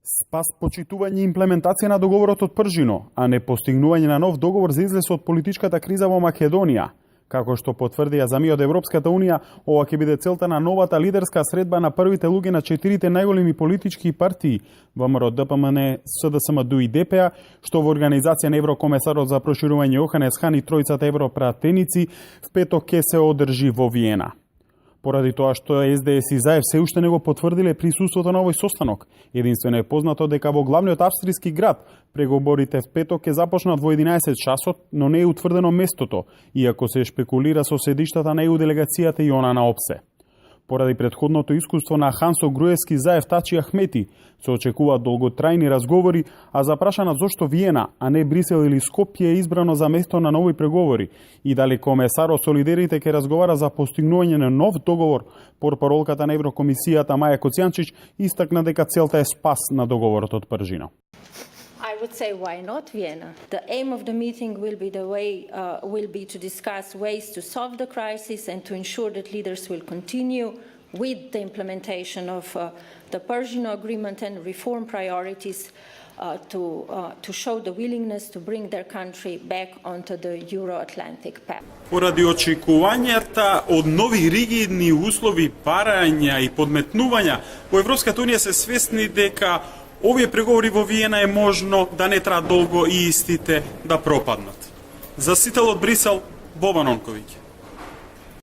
Спас почитување и имплементација на договорот од Пржино, а не постигнување на нов договор за излез од политичката криза во Македонија. Како што потврдија зами од Европската Унија, ова ќе биде целта на новата лидерска средба на првите луѓе на 4 најголеми политички партии, ВМРО, ДПМН, СДСМ-ДУ и ДПА, што во организација на Еврокомесарот за проширување Јоханес Хан и тројцата европратеници в петок ќе се одржи во Виена. Поради тоа што СДС и ЗАЕВ се уште не го потврдиле присуството на овој состанок, единствено е познато дека во главниот австријски град преговорите в петок ќе започнат во 11 часот, но не е утврдено местото, иако се шпекулира со седиштата на ЕУ делегацијата и она на ОПСЕ. Поради претходното искуство на Хансо Груевски, ЗАЕВ, Тачи Ахмети, се очекуваат долготрајни разговори, а запрашана зошто Виена, а не Брисел или Скопје е избрано за место на нови преговори и дали комесарот со лидерите ќе разговара за постигнување на нов договор, портпаролката на Еврокомисијата Маја Коцјанчич истакна дека целта е спас на договорот од Пржино. I would say, why not Vienna? The aim of the meeting will be to discuss ways to solve the crisis and to ensure that leaders will continue with the implementation of the Persian Agreement and reform priorities to show the willingness to bring their country back onto the Euro-Atlantic path. Поради очекувањата од нови ригидни услови, барања и подметнувања, во Европската Унија се свесни дека овие преговори во Виена е можно да не траат долго и истите да пропаднат. За Сител од Брисел, Бобан Онковиќ.